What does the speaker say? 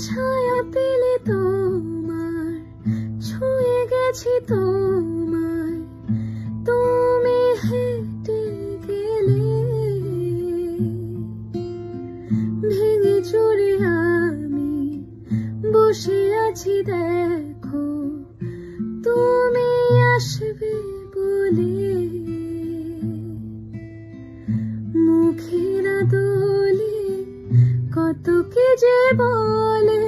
ছায়া পেলে তোমার, ছুঁয়ে গেছি তোমায়, তুমি হেঁটে গেলে। ভেঙে চুরে আমি বসে আছি, দেখো তুমি আসবে বলে। মুখের দোলে কত কে যে বলে,